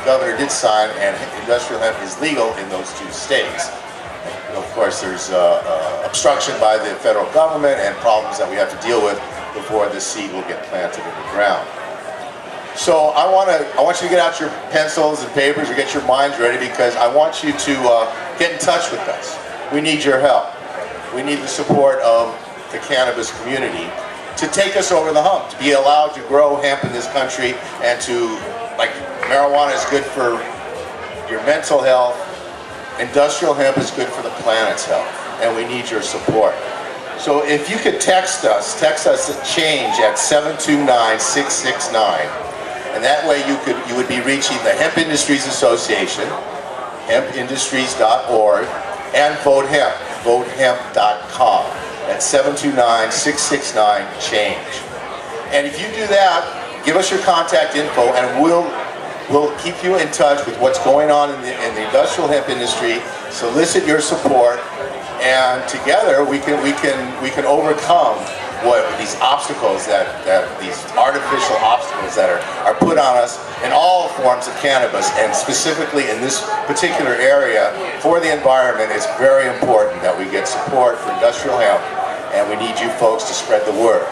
governor did sign, and industrial hemp is legal in those 2 states. And of course, there's obstruction by the federal government and problems that we have to deal with before the seed will get planted in the ground. So I want you to get out your pencils and papers or get your minds ready, because I want you to get in touch with us. We need your help. We need the support of the cannabis community to take us over the hump, to be allowed to grow hemp in this country, and to, like, marijuana is good for your mental health, industrial hemp is good for the planet's health, and we need your support. So if you could text us at change at 729-669, and that way you would be reaching the Hemp Industries Association, hempindustries.org, and Vote Hemp, votehemp.com at 729-669-CHANGE. And if you do that, give us your contact info, and we'll keep you in touch with what's going on in the industrial hemp industry, solicit your support, and together we can overcome these obstacles these artificial obstacles that are put on us in all forms of cannabis, and specifically in this particular area for the environment. It's very important that we get support for industrial hemp, and we need you folks to spread the word.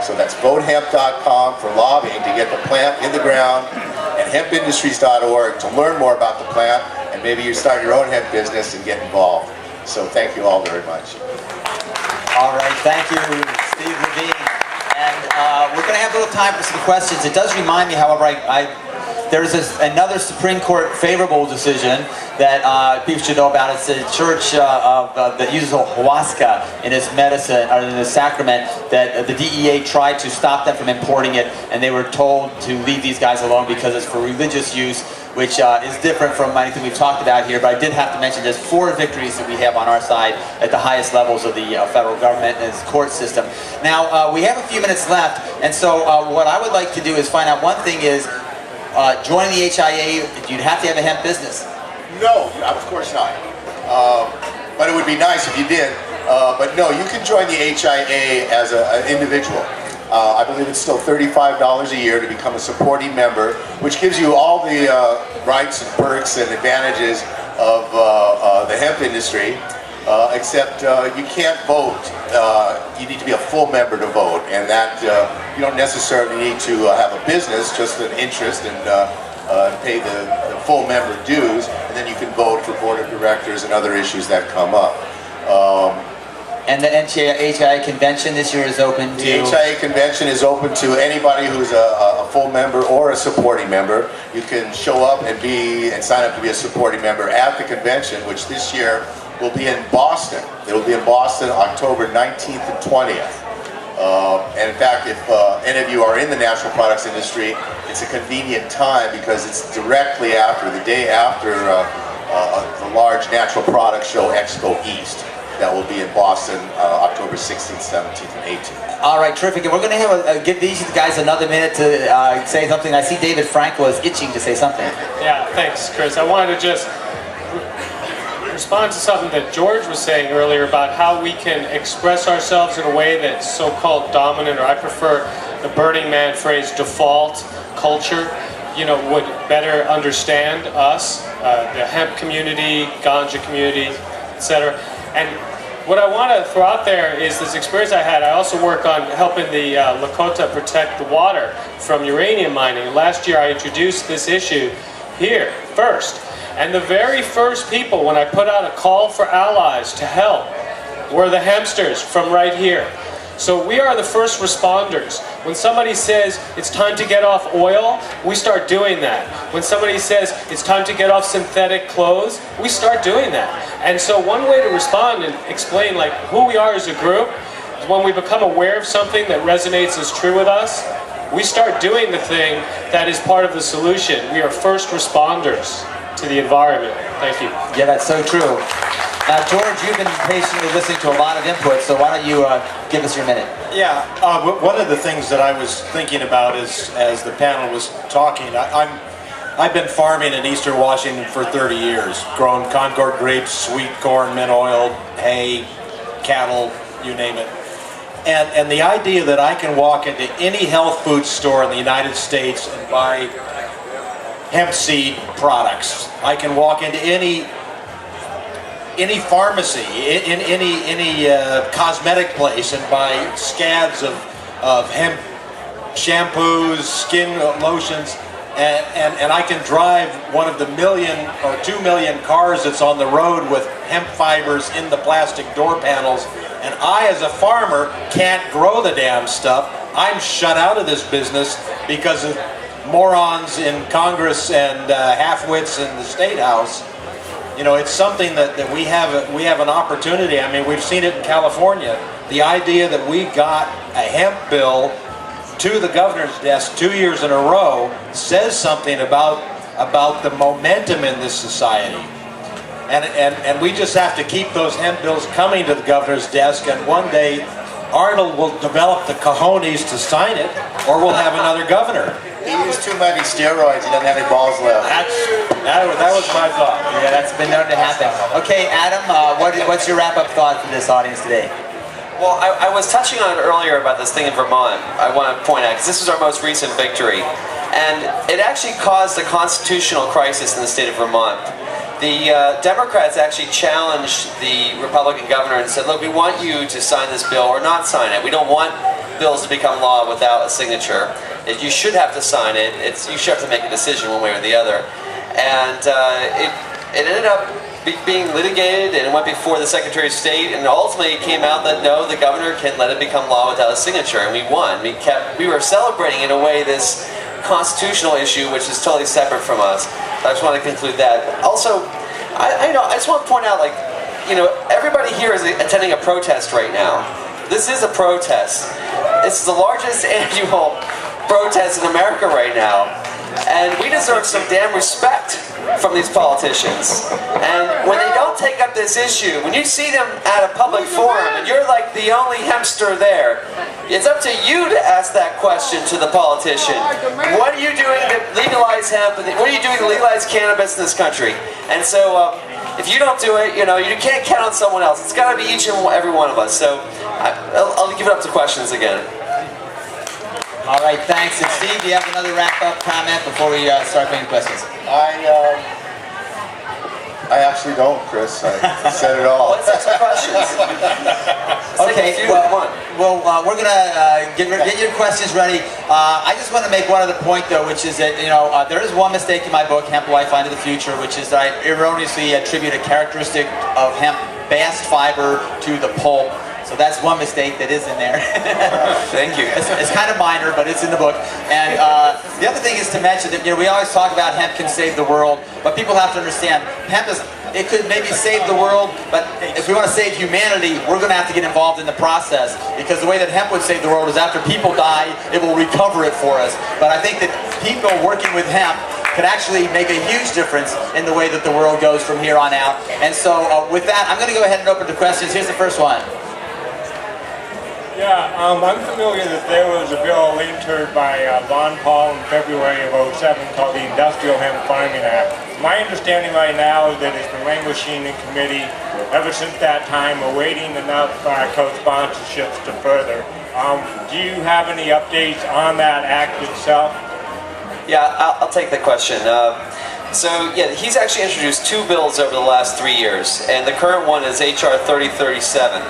So that's votehemp.com for lobbying to get the plant in the ground, and hempindustries.org to learn more about the plant, and maybe you start your own hemp business and get involved. So thank you all very much. All right, thank you, Steve Levine. And we're going to have a little time for some questions. It does remind me, however, there's another Supreme Court favorable decision that people should know about. It's a church that uses ayahuasca in its medicine, or in its sacrament, that the DEA tried to stop them from importing it, and they were told to leave these guys alone because it's for religious use, which is different from anything we've talked about here. But I did have to mention there's 4 victories that we have on our side at the highest levels of the federal government and its court system. Now, we have a few minutes left, and so what I would like to do is find out one thing is, joining the HIA, you'd have to have a hemp business. No, of course not. But it would be nice if you did. But no, you can join the HIA as an individual. I believe it's still $35 a year to become a supporting member, which gives you all the rights and perks and advantages of the hemp industry, except you can't vote. You need to be a full member to vote, and that you don't necessarily need to have a business, just an interest, and pay the full member dues, and then you can vote for board of directors and other issues that come up. And the HIA convention this year is open to... The HIA convention is open to anybody who's a full member or a supporting member. You can show up and sign up to be a supporting member at the convention, which this year will be in Boston. It will be in Boston October 19th and 20th. And in fact, if any of you are in the natural products industry, it's a convenient time because it's directly after, the day after the large natural products show Expo East. That will be in Boston, October 16th, 17th, and 18th. All right, terrific. And we're going to give these guys another minute to say something. I see David Frankel is itching to say something. Yeah, thanks, Chris. I wanted to just respond to something that George was saying earlier about how we can express ourselves in a way that's so-called dominant, or I prefer the Burning Man phrase, default culture, would better understand us, the hemp community, ganja community, etc. And what I want to throw out there is this experience I had. I also work on helping the Lakota protect the water from uranium mining. And last year I introduced this issue here first. And the very first people, when I put out a call for allies to help, were the hempsters from right here. So we are the first responders. When somebody says it's time to get off oil, we start doing that. When somebody says it's time to get off synthetic clothes, we start doing that. And so one way to respond and explain who we are as a group is when we become aware of something that resonates as true with us, we start doing the thing that is part of the solution. We are first responders to the environment. Thank you. Yeah, that's so true. Now, George, you've been patiently listening to a lot of input, so why don't you give us your minute? Yeah, one of the things that I was thinking about is, as the panel was talking, I've been farming in Eastern Washington for 30 years, growing Concord grapes, sweet corn, mint oil, hay, cattle, you name it. And the idea that I can walk into any health food store in the United States and buy hemp seed products. I can walk into any pharmacy, in any cosmetic place and buy scads of hemp shampoos, skin lotions, and I can drive one of the 1 million or 2 million cars that's on the road with hemp fibers in the plastic door panels, and I as a farmer can't grow the damn stuff. I'm shut out of this business because of morons in Congress and half-wits in the State House. You know, it's something that we have an opportunity. I mean, we've seen it in California. The idea that we got a hemp bill to the governor's desk 2 years in a row says something about the momentum in this society. And we just have to keep those hemp bills coming to the governor's desk, and one day Arnold will develop the cojones to sign it, or we'll have another governor. He used too many steroids. He doesn't have any balls left. That was my thought. Yeah, that's been known to happen. Okay, Adam, what's your wrap-up thought for this audience today? Well, I was touching on it earlier about this thing in Vermont. I want to point out, because this was our most recent victory. And it actually caused a constitutional crisis in the state of Vermont. The Democrats actually challenged the Republican governor and said, look, we want you to sign this bill or not sign it. We don't want bills to become law without a signature. You should have to sign it. You should have to make a decision one way or the other. And it ended up being litigated, and it went before the Secretary of State, and ultimately it came out that no, the governor can let it become law without a signature, and we won. We were celebrating in a way this constitutional issue, which is totally separate from us. I just want to conclude that. Also, I just want to point out, like, you know, everybody here is attending a protest right now. This is a protest. It's the largest annual protest in America right now, and we deserve some damn respect from these politicians. And when they don't take up this issue, when you see them at a public forum and you're like the only hempster there, it's up to you to ask that question to the politician. What are you doing to legalize hemp? What are you doing to legalize cannabis in this country? And so if you don't do it, you know, you can't count on someone else. It's got to be each and every one of us. So I'll give it up to questions again. All right, thanks. And Steve, do you have another wrap-up comment before we start taking questions? I actually don't, Chris. I said it all. Let's take some questions. Okay, well, we're gonna get your questions ready. I just want to make one other point, though, which is that, you know, there is one mistake in my book, Hemp Life into the Future, which is that I erroneously attribute a characteristic of hemp bast fiber to the pulp. So that's one mistake that is in there. Thank you. It's kind of minor, but it's in the book. And the other thing is to mention that, you know, we always talk about hemp can save the world, but people have to understand hemp it could maybe save the world, but if we want to save humanity, we're going to have to get involved in the process, because the way that hemp would save the world is after people die, it will recover it for us. But I think that people working with hemp could actually make a huge difference in the way that the world goes from here on out. And so with that, I'm going to go ahead and open to questions. Here's the first one. Yeah, I'm familiar that there was a bill entered by Von Paul in February of '07 called the Industrial Hemp Farming Act. My understanding right now is that it's been languishing in committee ever since that time, awaiting enough co-sponsorships to further. Do you have any updates on that act itself? Yeah, I'll take the question. So yeah, he's actually introduced 2 bills over the last 3 years, and the current one is HR 3037.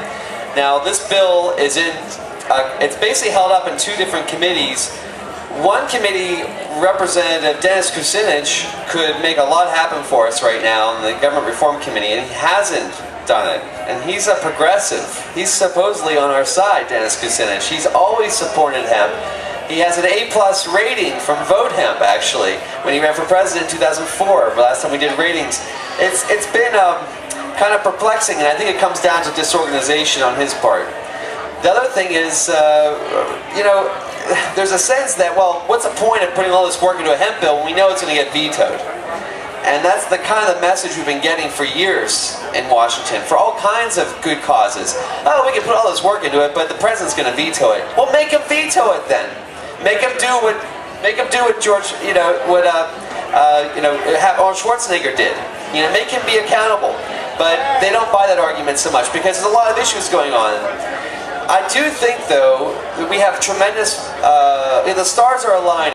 Now this bill is it's basically held up in 2 different committees. One committee, Representative Dennis Kucinich, could make a lot happen for us right now in the Government Reform Committee, and he hasn't done it. And he's a progressive. He's supposedly on our side, Dennis Kucinich. He's always supported hemp. He has an A+ rating from Vote Hemp, actually, when he ran for president in 2004, last time we did ratings. It's been kind of perplexing, and I think it comes down to disorganization on his part. The other thing is, you know, there's a sense that, well, what's the point of putting all this work into a hemp bill when we know it's going to get vetoed? And that's the kind of message we've been getting for years in Washington, for all kinds of good causes. Oh, we can put all this work into it, but the president's going to veto it. Well, make him veto it then. Make him do what George, what Arnold Schwarzenegger did. You know, make him be accountable. But they don't buy that argument so much because there's a lot of issues going on. I do think, though, that we have tremendous, the stars are aligned.